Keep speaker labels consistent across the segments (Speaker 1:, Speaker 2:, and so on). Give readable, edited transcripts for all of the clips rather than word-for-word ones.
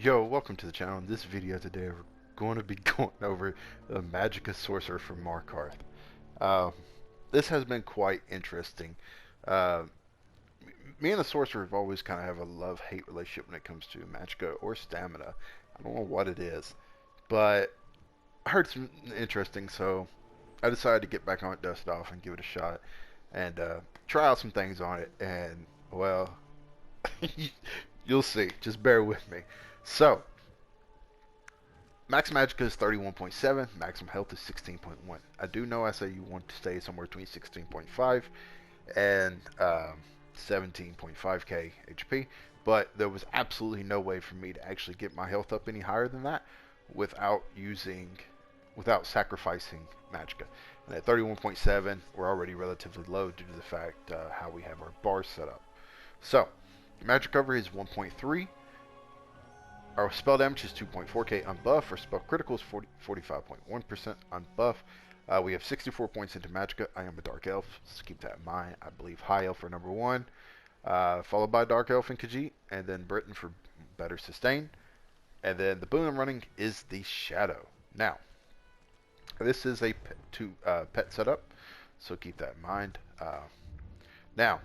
Speaker 1: Yo, welcome to the channel. In this video today, we're going to be going over the Magicka Sorcerer from Markarth. Uh, this has been quite interesting. Uh, Me and the Sorcerer have always kind of have a love-hate relationship when it comes to Magicka or stamina. I don't know what it is, but I heard some interesting, so I decided to get back on it, dust it off, and give it a shot, and try out some things on it. And well, you'll see. Just bear with me. So, Max Magicka is 31.7, maximum health is 16.1. I do know I say you want to stay somewhere between 16.5 and 17.5k HP, but there was absolutely no way for me to actually get my health up any higher than that without sacrificing Magicka. And at 31.7, we're already relatively low due to the fact how we have our bars set up. So, magic cover is 1.3. Our spell damage is 2.4k on buff. Our spell critical is 45.1% on buff. We have 64 points into Magicka. I am a Dark Elf, so keep that in mind. I believe High Elf for number 1, followed by Dark Elf and Khajiit, and then Britain for better sustain. And then the boon I'm running is the Shadow. Now, this is a pet setup, so keep that in mind. Now,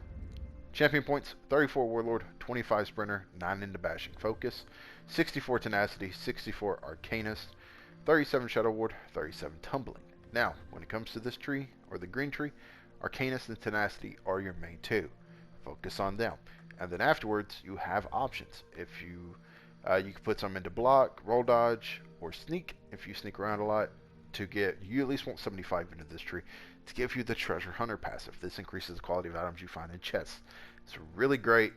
Speaker 1: champion points, 34 Warlord, 25 Sprinter, 9 into Bashing Focus, 64 Tenacity, 64 Arcanist, 37 Shadow Ward, 37 Tumbling. Now, when it comes to this tree, or the green tree, Arcanist and Tenacity are your main two. Focus on them. And then afterwards, you have options. If you can put some into block, roll dodge, or sneak, if you sneak around a lot, to get, you at least want 75 into this tree, to give you the Treasure Hunter passive. This increases the quality of items you find in chests. It's really great.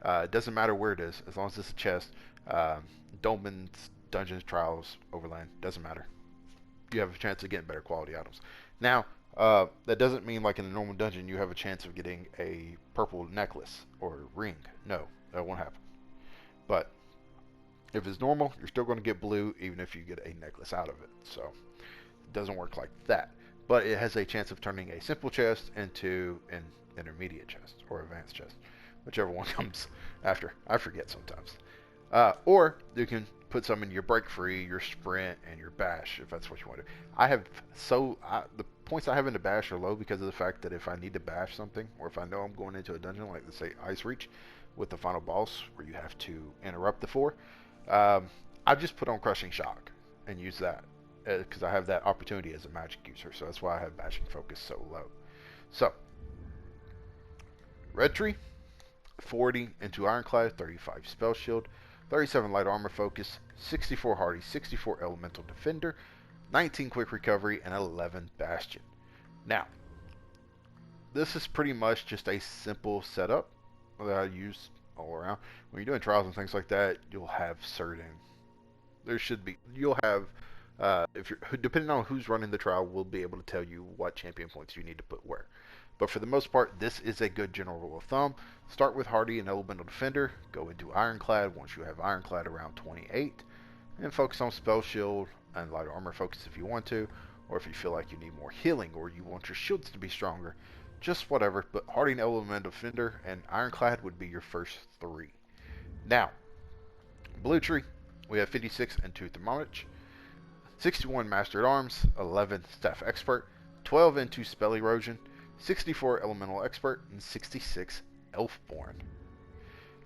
Speaker 1: It doesn't matter where it is, as long as it's a chest. Dolmens, Dungeons, Trials, Overland, doesn't matter. You have a chance of getting better quality items. Now, that doesn't mean like in a normal dungeon you have a chance of getting a purple necklace or ring. No, that won't happen. But if it's normal, you're still going to get blue even if you get a necklace out of it. So, it doesn't work like that. But it has a chance of turning a simple chest into an intermediate chest or advanced chest, whichever one comes after. I forget sometimes. Or you can put some in your break free, your sprint, and your bash if that's what you want to do. The points I have in the bash are low because of the fact that if I need to bash something, or if I know I'm going into a dungeon like let's say Ice Reach with the final boss where you have to interrupt the four, I just put on Crushing Shock and use that because I have that opportunity as a magic user. So that's why I have Bashing Focus so low. So, Red Tree, 40 into Ironclad, 35 Spell Shield, 37 Light Armor Focus, 64 Hardy, 64 Elemental Defender, 19 Quick Recovery, and 11 Bastion. Now, this is pretty much just a simple setup that I use all around. When you're doing trials and things like that, you'll have if you're depending on who's running the trial, we'll be able to tell you what champion points you need to put where. But for the most part, this is a good general rule of thumb. Start with Hardy and Elemental Defender, go into Ironclad once you have Ironclad around 28, and focus on Spell Shield and Light Armor Focus if you want to, or if you feel like you need more healing or you want your shields to be stronger, just whatever. But Hardy and Elemental Defender and Ironclad would be your first three. Now, Blue Tree, we have 56 into Thermomage, 61 Master at Arms, 11 Staff Expert, 12 into Spell Erosion, 64 Elemental Expert, and 66 Elfborn.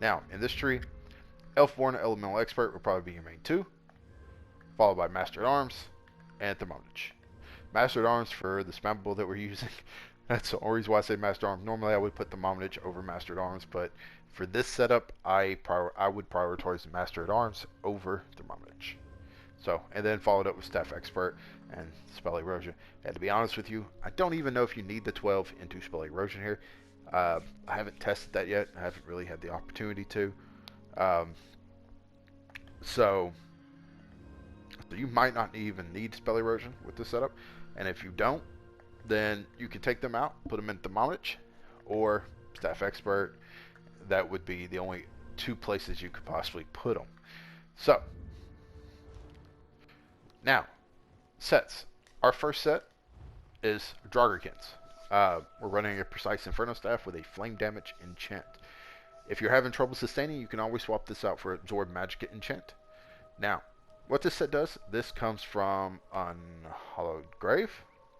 Speaker 1: Now, in this tree, Elfborn and Elemental Expert will probably be your main two, followed by Master at Arms and Thermomage. Master at Arms for the spammable that we're using. That's the only reason why I say Master at Arms. Normally I would put Thermomage over Master at Arms, but for this setup, I would prioritize Master at Arms over Thermomage. So, and then followed up with Staff Expert and Spell Erosion. And to be honest with you, I don't even know if you need the 12 into Spell Erosion here. I haven't tested that yet. I haven't really had the opportunity to. So you might not even need Spell Erosion with this setup. And if you don't, then you can take them out, put them in Thermomage or Staff Expert. That would be the only two places you could possibly put them. So, now, sets. Our first set is Draugr-kins. We're running a Precise Inferno Staff with a Flame Damage Enchant. If you're having trouble sustaining, you can always swap this out for Absorb Magicka Enchant. Now, what this set does, this comes from Unhallowed Grave,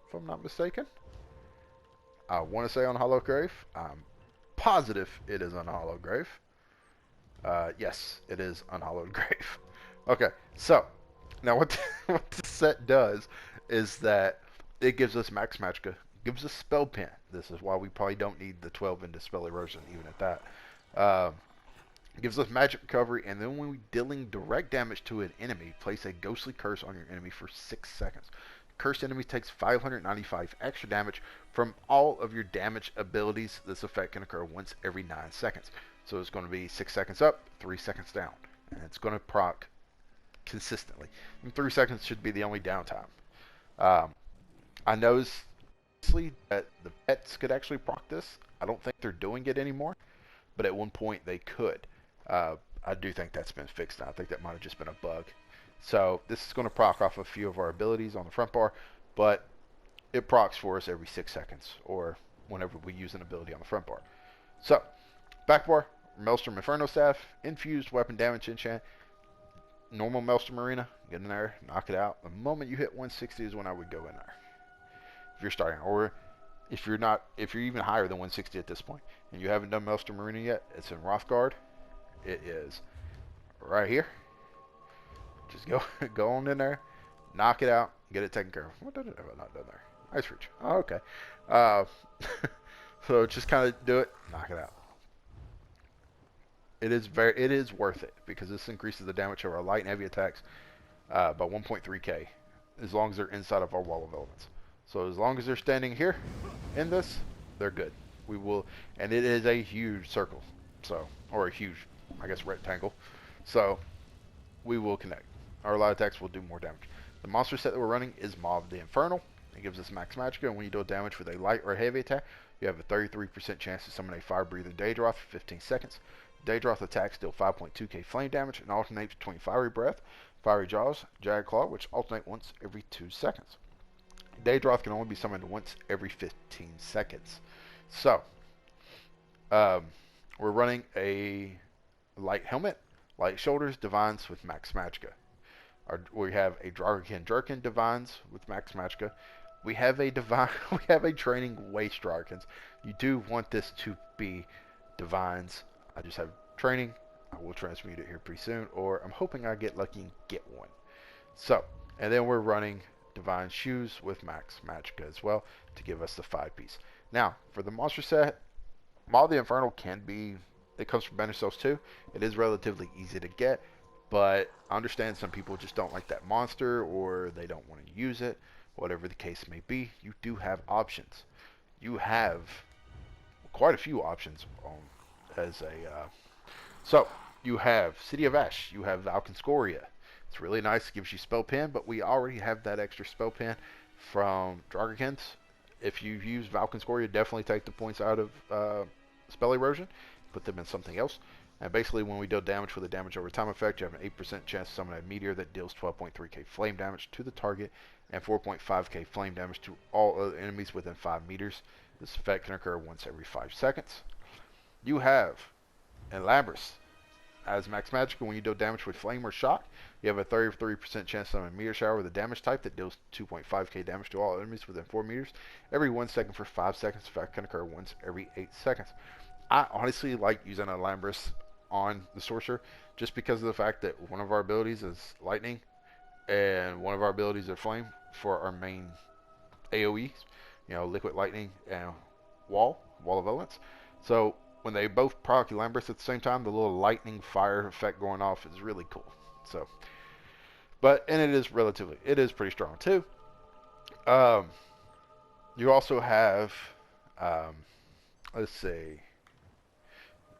Speaker 1: if I'm not mistaken. I want to say Unhallowed Grave. I'm positive it is Unhallowed Grave. Yes, it is Unhallowed Grave. Okay, so now what this set does is that it gives us Max Magicka, gives us Spell Pen. This is why we probably don't need the 12 into Spell Erosion, even at that. Gives us magic recovery, and then when we dealing direct damage to an enemy, place a ghostly curse on your enemy for 6 seconds. Cursed enemy takes 595 extra damage from all of your damage abilities. This effect can occur once every 9 seconds. So it's going to be 6 seconds up, 3 seconds down. And it's going to proc consistently. And 3 seconds should be the only downtime. I noticed that the pets could actually proc this. I don't think they're doing it anymore, but at one point they could. I do think that's been fixed now. I think that might have just been a bug. So this is going to proc off a few of our abilities on the front bar, but it procs for us every 6 seconds or whenever we use an ability on the front bar. So, back bar, Maelstrom Inferno Staff, Infused Weapon Damage Enchant, normal Maelstrom Arena, get in there, knock it out. The moment you hit 160 is when I would go in there. If you're starting, or if you're even higher than 160 at this point, and you haven't done Maelstrom Arena yet, it's in Rothgard. It is right here. Just go on in there, knock it out, get it taken care of. What did I have not done there? Ice Reach. Oh, okay. So just kind of do it, knock it out. It is worth it because this increases the damage of our light and heavy attacks by 1.3k as long as they're inside of our wall of elements. So as long as they're standing here in this, they're good. We will, and it is a huge circle, so, or a huge, I guess, rectangle. So we will connect. Our light attacks will do more damage. The monster set that we're running is Mob the Infernal. It gives us Max Magicka, and when you deal damage with a light or heavy attack, you have a 33% chance to summon a fire-breathing Daedroth for 15 seconds. Daedroth attacks deal 5.2k flame damage and alternates between Fiery Breath, Fiery Jaws, Jagged Claw, which alternate once every 2 seconds. Daedroth can only be summoned once every 15 seconds. So, we're running a light helmet, light shoulders, divines with Max Magicka. We have a Draugr Jerkin divines with Max Magicka. We have a training waste Draugrs. You do want this to be divines. I just have training. I will transmute it here pretty soon, or I'm hoping I get lucky and get one. So, and then we're running divine shoes with Max Magicka as well to give us the 5-piece. Now, for the monster set, Maw the Infernal it comes from Banner Cells too. It is relatively easy to get, but I understand some people just don't like that monster or they don't want to use it. Whatever the case may be, you do have options. You have quite a few options so you have City of Ash, you have Valkynscoria. It's really nice, it gives you spell pen, but we already have that extra spell pen from Draugr. If you use Valkynscoria, definitely take the points out of spell erosion, put them in something else. And basically, when we deal damage with a damage over time effect, you have an 8% chance to summon a meteor that deals 12.3k flame damage to the target and 4.5k flame damage to all other enemies within 5 meters. This effect can occur once every 5 seconds. You have Elambris as Max Magicka. When you deal damage with flame or shock, you have a 33% chance to summon a meteor shower with a damage type that deals 2.5k damage to all enemies within 4 meters every 1 second for 5 seconds. This effect can occur once every 8 seconds. I honestly like using Elambris on the sorcerer just because of the fact that one of our abilities is lightning and one of our abilities is flame for our main AoEs, liquid lightning and wall of elements. So when they both proc Elambris at the same time, the little lightning fire effect going off is really cool. So, and it is pretty strong too. You also have, let's see,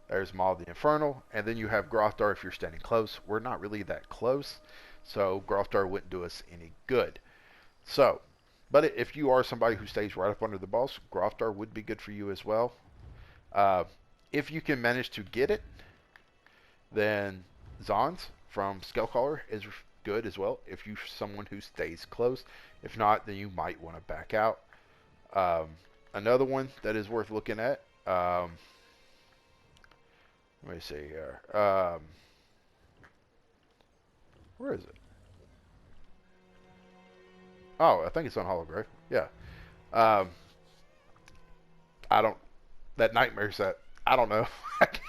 Speaker 1: there's Maw the Infernal, and then you have Grothdar if you're standing close. We're not really that close, so Grothdar wouldn't do us any good. So, but if you are somebody who stays right up under the boss, Grothdar would be good for you as well. If you can manage to get it, then Zons from Skullcaller is good as well if you're someone who stays close. If not, then you might want to back out. Another one that is worth looking at, let me see here. Where is it? Oh, I think it's on Holograph. Yeah. Um, I don't. That nightmare set. I don't know.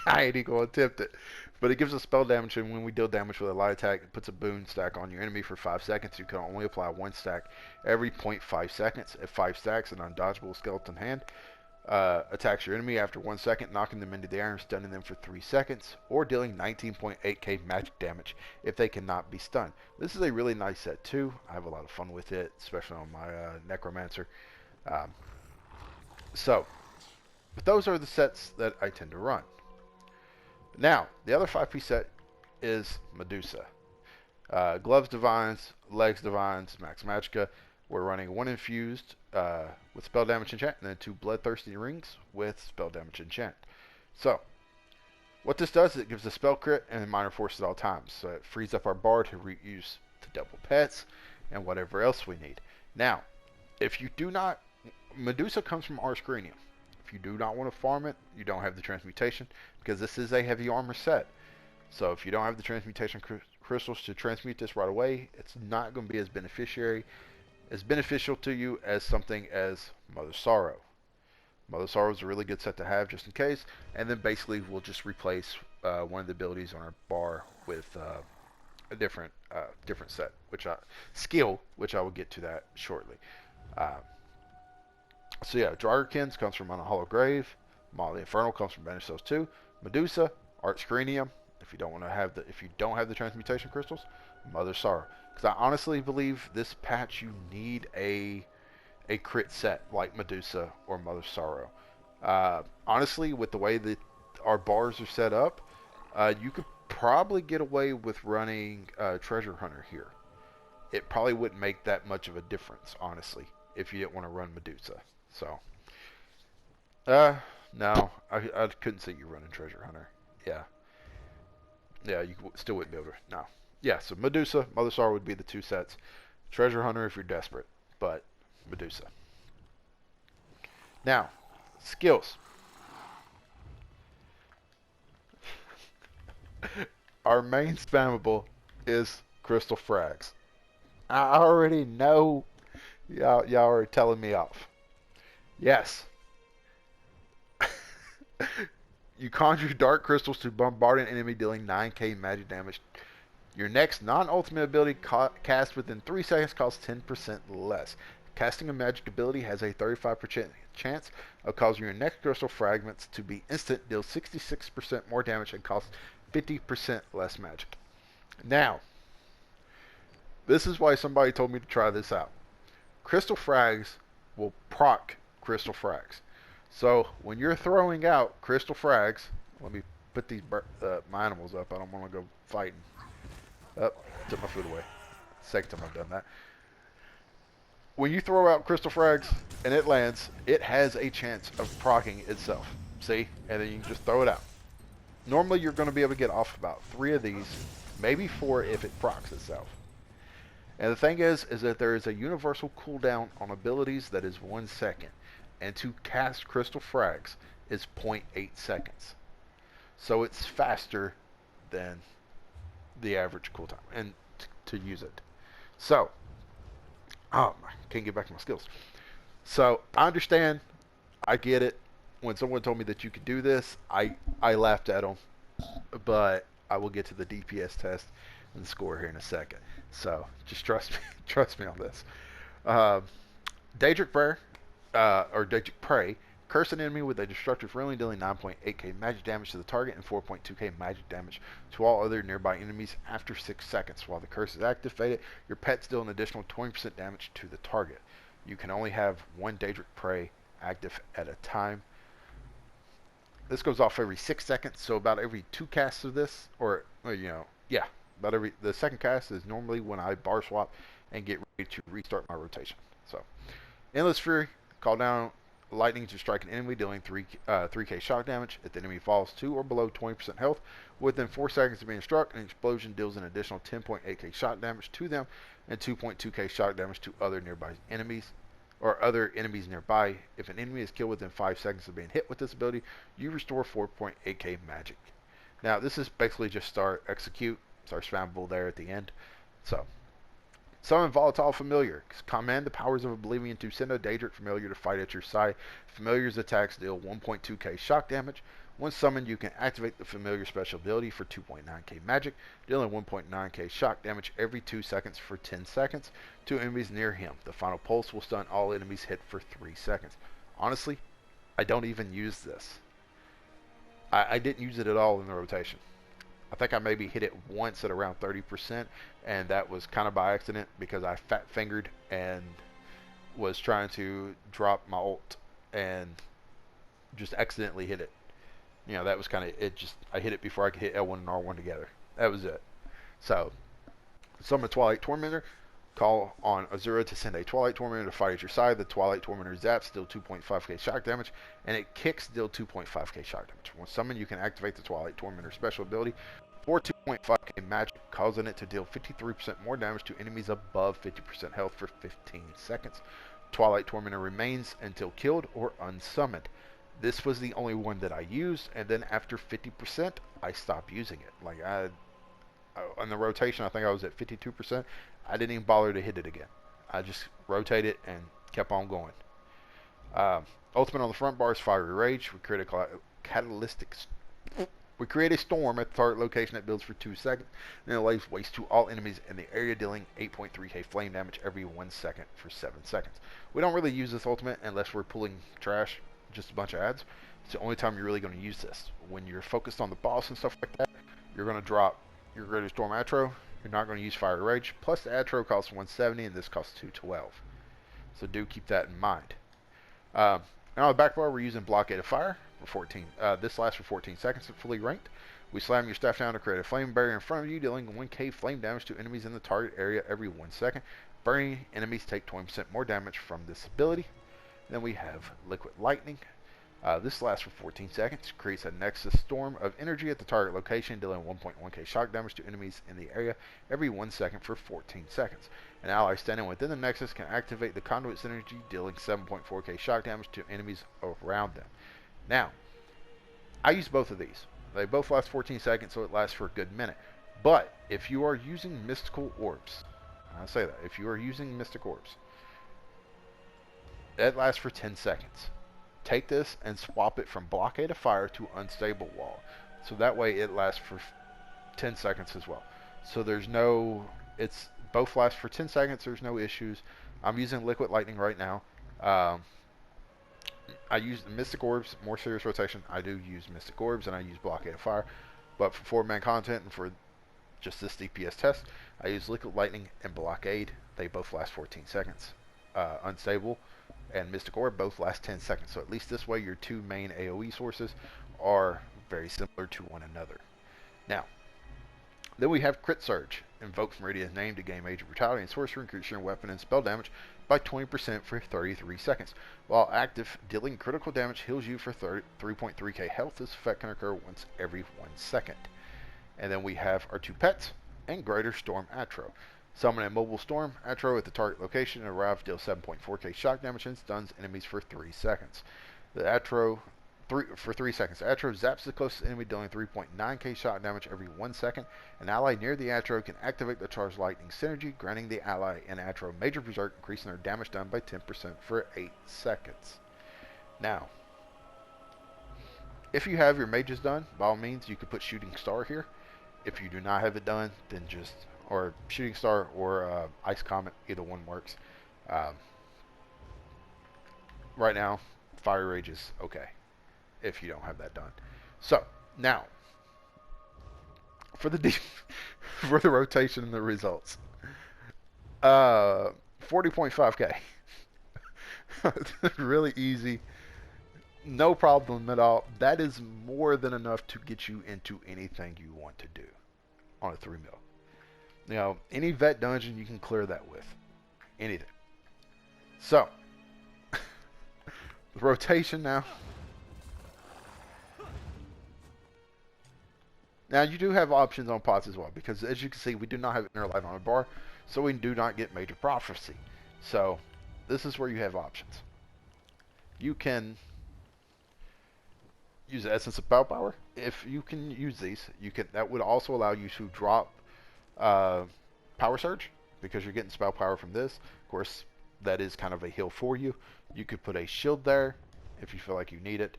Speaker 1: I ain't even gonna attempt it. But it gives us spell damage, and when we deal damage with a light attack, it puts a boon stack on your enemy for 5 seconds. You can only apply one stack every 0.5 seconds. At 5 stacks, an undodgeable skeleton hand attacks your enemy after 1 second, knocking them into the air and stunning them for 3 seconds, or dealing 19.8k magic damage if they cannot be stunned. This is a really nice set too. I have a lot of fun with it, especially on my Necromancer. Um, so, but those are the sets that I tend to run. Now, the other 5-piece set is Medusa. Gloves Divines, Legs Divines, Max Magicka. We're running 1 infused with spell damage enchant, and then 2 bloodthirsty rings with spell damage enchant. So, what this does is it gives a spell crit and minor force at all times. So it frees up our bar to reuse to double pets and whatever else we need. Now, if you do not, Medusa comes from Arscranium. If you do not want to farm it, you don't have the transmutation, because this is a heavy armor set. So if you don't have the transmutation crystals to transmute this right away, it's not going to be as beneficial to you as something as Mother Sorrow. Mother Sorrow is a really good set to have just in case, and then basically we'll just replace one of the abilities on our bar with a different set, which I will get to that shortly. So yeah, Dragarkins comes from Unhollow Grave. Maw the Infernal comes from Banish Souls 2. Medusa, Archscrenium. If you don't have the transmutation crystals, Mother Sorrow. Because I honestly believe this patch you need a crit set like Medusa or Mother Sorrow. Honestly, with the way that our bars are set up, you could probably get away with running Treasure Hunter here. It probably wouldn't make that much of a difference, honestly, if you didn't want to run Medusa. So, no, I couldn't see you running Treasure Hunter. Yeah, you still wouldn't be able to. No. Yeah, so Medusa, Mother Sorrow would be the 2 sets. Treasure Hunter if you're desperate, but Medusa. Now, skills. Our main spammable is Crystal Frags. I already know y'all are telling me off. Yes. You conjure dark crystals to bombard an enemy, dealing 9k magic damage. Your next non-ultimate ability cast within 3 seconds costs 10% less. Casting a magic ability has a 35% chance of causing your next crystal fragments to be instant, deals 66% more damage, and costs 50% less magic. Now, this is why somebody told me to try this out. Crystal Frags will proc Crystal Frags. So when you're throwing out Crystal Frags, let me put these my animals up. I don't want to go fighting. Took my food away. Second time I've done that. When you throw out Crystal Frags and it lands, it has a chance of proccing itself. See? And then you can just throw it out. Normally you're going to be able to get off about 3 of these, maybe 4 if it procs itself. And the thing is that there is a universal cooldown on abilities that is 1 second. And to cast Crystal Frags is 0.8 seconds. So it's faster than the average cooldown and to use it. So, I can't get back to my skills. So, I understand. I get it. When someone told me that you could do this, I laughed at them. But I will get to the DPS test and score here in a second. So, just trust me on this. Daedric Prayer. Or Daedric Prey, curse an enemy with a destructive ruling, dealing 9.8k magic damage to the target and 4.2k magic damage to all other nearby enemies after 6 seconds. While the curse is activated, your pets deal an additional 20% damage to the target. You can only have 1 Daedric Prey active at a time. This goes off every 6 seconds, so about every 2 casts of this, the second cast is normally when I bar swap and get ready to restart my rotation. So, Endless Fury. Call down lightning to strike an enemy, dealing 3k shock damage. If the enemy falls to or below 20% health within 4 seconds of being struck, an explosion deals an additional 10.8k shock damage to them and 2.2k shock damage to other nearby enemies or other enemies nearby. If an enemy is killed within 5 seconds of being hit with this ability, you restore 4.8k magic. Now, this is basically just start execute. It's our spammable there at the end. So, summon volatile familiar. Command the powers of oblivion to send a Daedric familiar to fight at your side. Familiar's attacks deal 1.2k shock damage. Once summoned, you can activate the familiar special ability for 2.9k magic, dealing 1.9k shock damage every 2 seconds for 10 seconds to enemies near him. The final pulse will stun all enemies hit for 3 seconds. Honestly, I don't even use this. I didn't use it at all in the rotation. I think I maybe hit it once at around 30%, and that was kind of by accident because I fat fingered and was trying to drop my ult and just accidentally hit it. You know, that was kind of it. Just I hit it before I could hit L1 and R1 together. That was it. So, summon a Twilight Tormentor. Call on Azura to send a Twilight Tormentor to fight at your side. The Twilight Tormentor zaps, deal 2.5k shock damage, and it kicks, deal 2.5k shock damage. Once summoned, you can activate the Twilight Tormentor special ability for 2.5k magic, causing it to deal 53% more damage to enemies above 50% health for 15 seconds. Twilight Tormentor remains until killed or unsummoned. This was the only one that I used, and then after 50%, I stopped using it. Like, on the rotation, I think I was at 52%. I didn't even bother to hit it again. I just rotated and kept on going. Ultimate on the front bar is Fiery Rage. We create a storm at the target location that builds for 2 seconds, and it lays waste to all enemies in the area, dealing 8.3k flame damage every 1 second for 7 seconds. We don't really use this ultimate unless we're pulling trash, just a bunch of ads. It's the only time you're really going to use this. When you're focused on the boss and stuff like that, you're going to drop your Greater Storm Atro. You're not going to use Fiery Rage. Plus the Atro costs 170 and this costs 212. So do keep that in mind. And on the back bar, we're using Blockade of Fire for 14. This lasts for 14 seconds at fully ranked. We slam your staff down to create a flame barrier in front of you, dealing 1k flame damage to enemies in the target area every 1 second. Burning enemies take 20% more damage from this ability. Then we have Liquid Lightning. This lasts for 14 seconds, creates a Nexus Storm of energy at the target location, dealing 1.1k shock damage to enemies in the area every 1 second for 14 seconds. An ally standing within the Nexus can activate the Conduit's energy, dealing 7.4k shock damage to enemies around them. Now, I use both of these. They both last 14 seconds, so it lasts for a good minute. But if you are using Mystical Orbs, I say that, if you are using Mystic Orbs, that lasts for 10 seconds. Take this and swap it from Blockade of Fire to Unstable Wall. So that way it lasts for 10 seconds as well. So there's no, it's both last for 10 seconds, there's no issues. I'm using Liquid Lightning right now. I use the Mystic Orbs, more serious rotation. I do use Mystic Orbs and I use Blockade of Fire. But for 4-man content and for just this DPS test, I use Liquid Lightning and Blockade. They both last 14 seconds. Unstable and Mystic Orb both last 10 seconds. So at least this way your two main AoE sources are very similar to one another. Now, then we have Crit Surge. Invoke Meridian's name to gain Major Brutality and Sorcery, increase your weapon and spell damage by 20% for 33 seconds. While active, dealing critical damage heals you for 3.3k health. This effect can occur once every 1 second. And then we have our two pets and Greater Storm Atro. Summon a Mobile Storm Atro at the target location and arrive, deal 7.4k shock damage and stuns enemies for 3 seconds. The Atro, for 3 seconds. Atro zaps the closest enemy, dealing 3.9k shock damage every 1 second. An ally near the Atro can activate the Charged Lightning synergy, granting the ally and Atro Major Berserk, increasing their damage done by 10% for 8 seconds. Now, if you have your mages done, by all means, you could put Shooting Star here. If you do not have it done, then just, or Shooting Star or Ice Comet, either one works. Right now, Fire Rage is okay if you don't have that done. So, now, for the for the rotation and the results. 40.5k. Really easy. No problem at all. That is more than enough to get you into anything you want to do on a 3 mil. You know, any vet dungeon you can clear that with. Anything. So, the rotation now. Now, you do have options on pots as well, because as you can see, we do not have Inner Light on a bar, so we do not get Major Prophecy. So, this is where you have options. You can use the Essence of Power. If you can use these, you can. That would also allow you to drop Power Surge, because you're getting spell power from this. Of course, that is kind of a heal for you. You could put a shield there if you feel like you need it.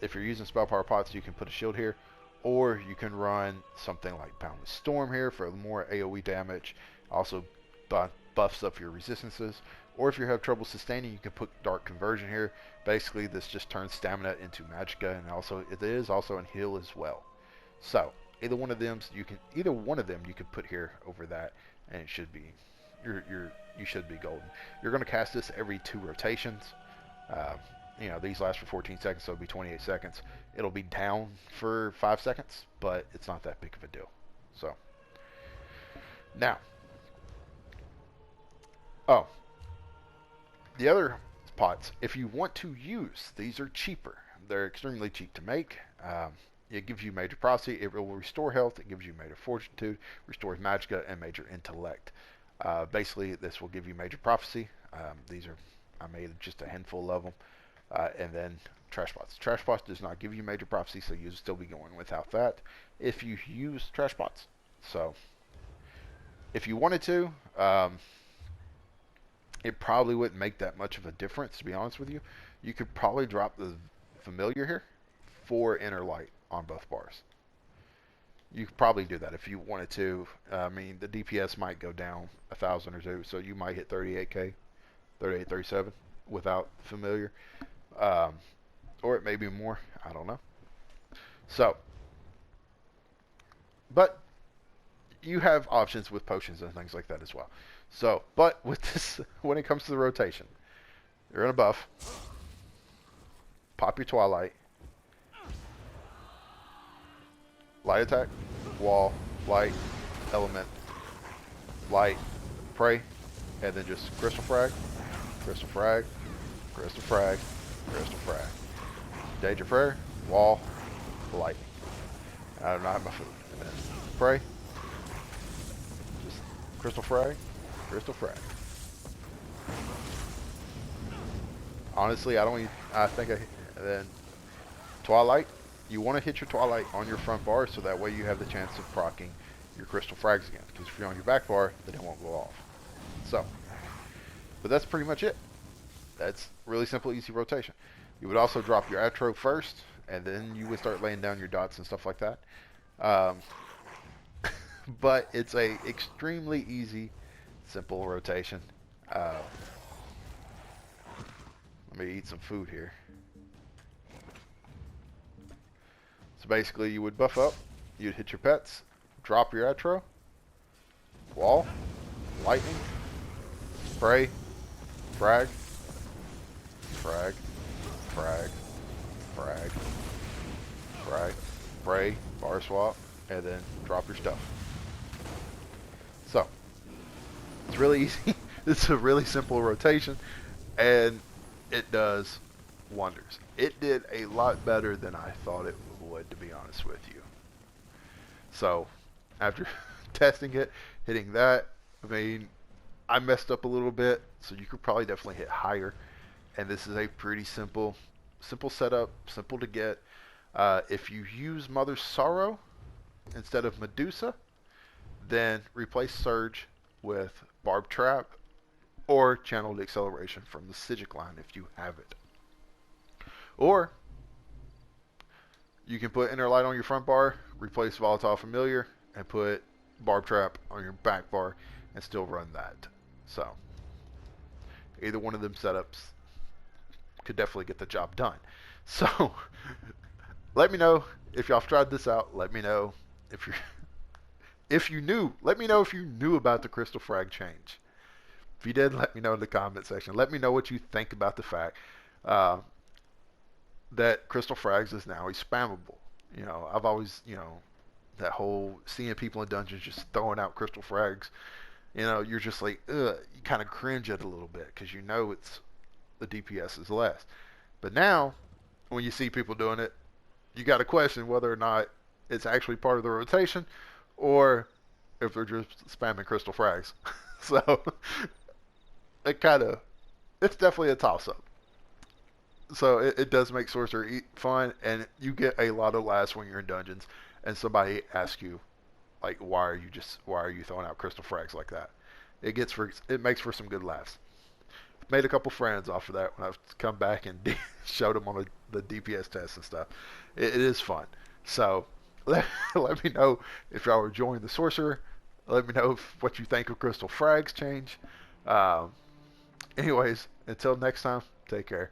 Speaker 1: If you're using spell power pots, you can put a shield here, or you can run something like Boundless Storm here for more AoE damage. Also buffs up your resistances. Or if you have trouble sustaining, you can put Dark Conversion here. Basically, this just turns stamina into Magicka, and also it is also a heal as well. So either one of them you can put here over that, and it should be you should be golden. You're going to cast this every 2 rotations. You know, these last for 14 seconds, so it'll be 28 seconds. It'll be down for 5 seconds, but it's not that big of a deal. So now, the other pots, if you want to use, these are cheaper. They're extremely cheap to make. It gives you major prophecy. It will restore health. It gives you major fortitude, restores magicka, and major intellect. Basically, this will give you major prophecy. I made just a handful of them. And then trash pots. Trash pots does not give you major prophecy, so you'll still be going without that if you use trash pots. So if you wanted to, it probably wouldn't make that much of a difference, to be honest with you. You could probably drop the familiar here for inner light on both bars. You could probably do that if you wanted to. I mean, the DPS might go down 1,000 or so, so you might hit 38k, 38, 37 without familiar. Or it may be more. I don't know. So, but you have options with potions and things like that as well. So, but with this, when it comes to the rotation, you're in a buff. Pop your Twilight. Light attack, wall, light, element, light, pray, and then just crystal frag, crystal frag, crystal frag, crystal frag. Danger prayer, wall, lightning. I do not have my food. And then pray. Just crystal frag, crystal frag. Honestly, then Twilight. You want to hit your Twilight on your front bar so that way you have the chance of proccing your crystal frags again. Because if you're on your back bar, then it won't go off. So, but that's pretty much it. That's really simple, easy rotation. You would also drop your Atro first, and then you would start laying down your dots and stuff like that. But it's a extremely easy, simple rotation. Let me eat some food here. So basically, you would buff up, you'd hit your pets, drop your Atro, wall, lightning, spray, frag, frag, frag, frag, frag, spray, bar swap, and then drop your stuff. So, it's really easy. It's a really simple rotation, and it does wonders. It did a lot better than I thought it would, to be honest with you. So, after testing it, hitting that, I mean, I messed up a little bit, so you could probably definitely hit higher. And this is a pretty simple setup, simple to get. If you use Mother's Sorrow instead of Medusa, then replace Surge with Barb Trap or Channeled Acceleration from the Sigic line if you have it. Or you can put Inner Light on your front bar, replace Volatile Familiar, and put Barb Trap on your back bar and still run that. So, either one of them setups could definitely get the job done. So, let me know if y'all tried this out. Let me know if you knew. Let me know if you knew about the Crystal Frag change. If you did, let me know in the comment section. Let me know what you think about the fact that Crystal Frags is now a spammable. You know, I've always, that whole seeing people in dungeons just throwing out Crystal Frags, you're just like, ugh, you kind of cringe at it a little bit because you know it's the DPS is less. But now, when you see people doing it, you got to question whether or not it's actually part of the rotation or if they're just spamming Crystal Frags. So, it's definitely a toss-up. So it does make Sorcerer fun, and you get a lot of laughs when you're in dungeons and somebody asks you Like, why are you throwing out crystal frags like that? It makes for some good laughs. Made a couple friends off of that when I've come back and showed them on the DPS tests and stuff. It is fun. So let me know if y'all are enjoying the sorcerer. Let me know what you think of crystal frags change. Anyways, until next time, take care.